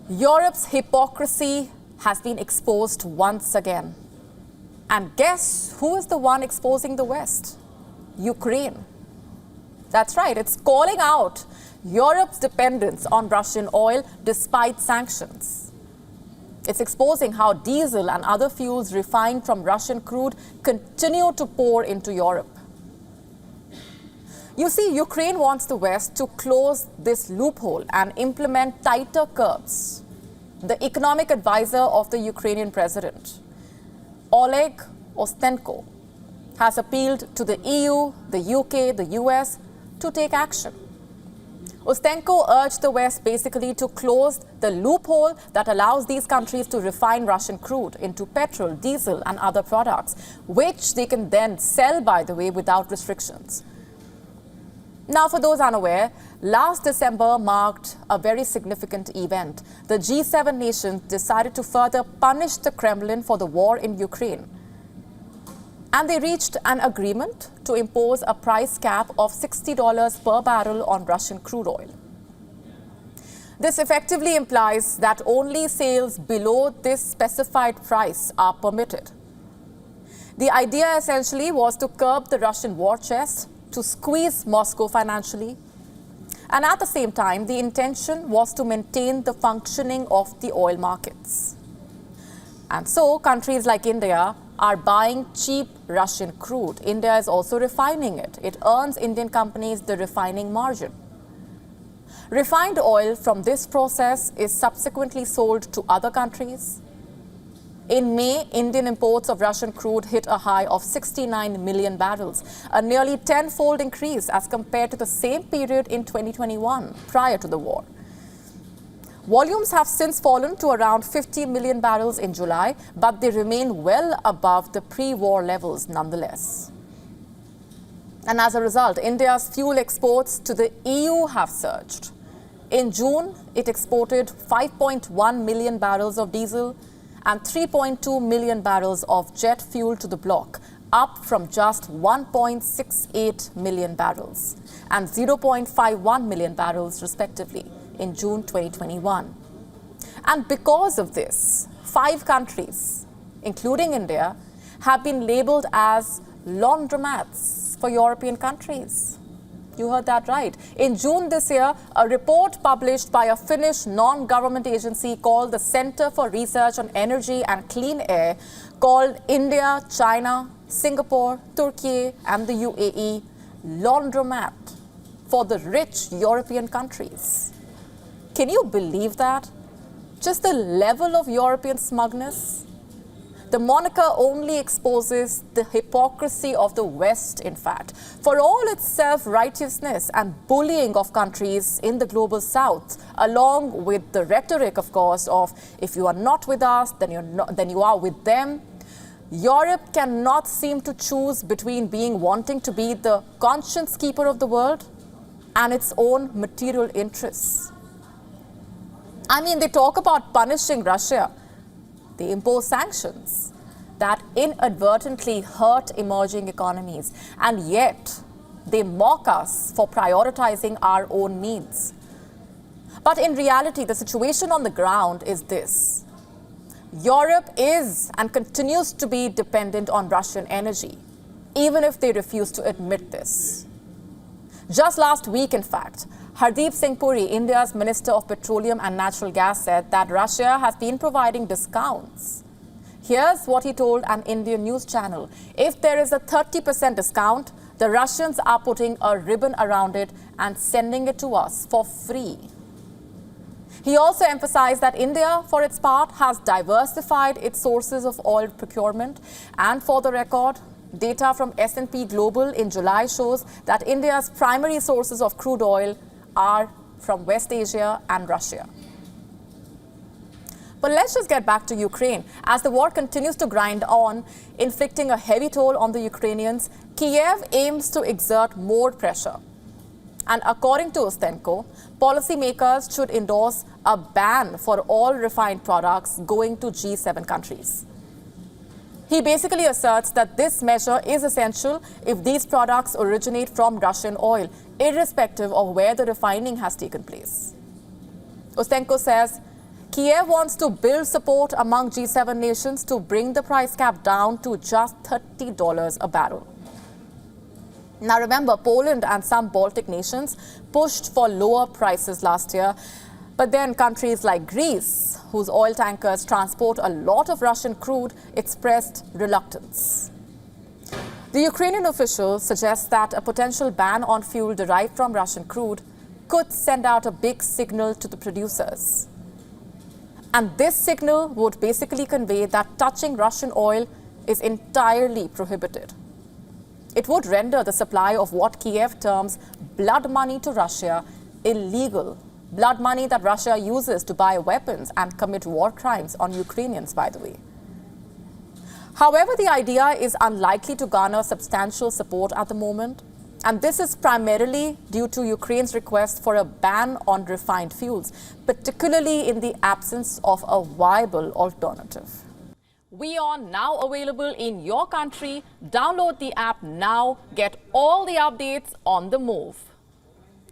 Europe's hypocrisy has been exposed once again. And guess who is the one exposing the West? Ukraine. That's right, it's calling out Europe's dependence on Russian oil despite sanctions. It's exposing how diesel and other fuels refined from Russian crude continue to pour into Europe. You see, Ukraine wants the West to close this loophole and implement tighter curbs. The economic advisor of the Ukrainian president, Oleg Ustenko, has appealed to the EU, the UK, the US to take action. Ustenko urged the West basically to close the loophole that allows these countries to refine Russian crude into petrol, diesel and other products, which they can then sell, by the way, without restrictions. Now, for those unaware, last December marked a very significant event. The G7 nations decided to further punish the Kremlin for the war in Ukraine. And they reached an agreement to impose a price cap of $60 per barrel on Russian crude oil. This effectively implies that only sales below this specified price are permitted. The idea essentially was to curb the Russian war chest, to squeeze Moscow financially, and at the same time, the intention was to maintain the functioning of the oil markets. And so, countries like India are buying cheap Russian crude. India is also refining it. It earns Indian companies the refining margin. Refined oil from this process is subsequently sold to other countries. In May, Indian imports of Russian crude hit a high of 69 million barrels, a nearly tenfold increase as compared to the same period in 2021, prior to the war. Volumes have since fallen to around 50 million barrels in July, but they remain well above the pre-war levels nonetheless. And as a result, India's fuel exports to the EU have surged. In June, it exported 5.1 million barrels of diesel and 3.2 million barrels of jet fuel to the bloc, up from just 1.68 million barrels and 0.51 million barrels, respectively, in June 2021. And because of this, 5 countries, including India, have been labeled as laundromats for European countries. You heard that right. In June this year, a report published by a Finnish non-government agency called the Center for Research on Energy and Clean Air called India, China, Singapore, Turkey and the UAE laundromat for the rich European countries. Can you believe that? Just the level of European smugness? The moniker only exposes the hypocrisy of the West, in fact. For all its self-righteousness and bullying of countries in the global South, along with the rhetoric, of course, of if you are not with us, then you are with them, Europe cannot seem to choose between wanting to be the conscience keeper of the world and its own material interests. I mean, they talk about punishing Russia. They impose sanctions that inadvertently hurt emerging economies, and yet they mock us for prioritizing our own needs. But in reality, the situation on the ground is this. Europe is and continues to be dependent on Russian energy, even if they refuse to admit this. Just last week, in fact, Hardeep Singh Puri, India's Minister of Petroleum and Natural Gas, said that Russia has been providing discounts. Here's what he told an Indian news channel. If there is a 30% discount, the Russians are putting a ribbon around it and sending it to us for free. He also emphasized that India, for its part, has diversified its sources of oil procurement. And for the record, data from S&P Global in July shows that India's primary sources of crude oil are from West Asia and Russia. But let's just get back to Ukraine. As the war continues to grind on, inflicting a heavy toll on the Ukrainians, Kiev aims to exert more pressure. And according to Ustenko, policymakers should endorse a ban for all refined products going to G7 countries. He basically asserts that this measure is essential if these products originate from Russian oil, irrespective of where the refining has taken place. Ustenko says, Kiev wants to build support among G7 nations to bring the price cap down to just $30 a barrel. Now remember, Poland and some Baltic nations pushed for lower prices last year, but then countries like Greece, whose oil tankers transport a lot of Russian crude, expressed reluctance. The Ukrainian official suggests that a potential ban on fuel derived from Russian crude could send out a big signal to the producers. And this signal would basically convey that touching Russian oil is entirely prohibited. It would render the supply of what Kiev terms blood money to Russia illegal. Blood money that Russia uses to buy weapons and commit war crimes on Ukrainians, by the way. However, the idea is unlikely to garner substantial support at the moment. And this is primarily due to Ukraine's request for a ban on refined fuels, particularly in the absence of a viable alternative. WION now available in your country. Download the app now. Get all the updates on the move.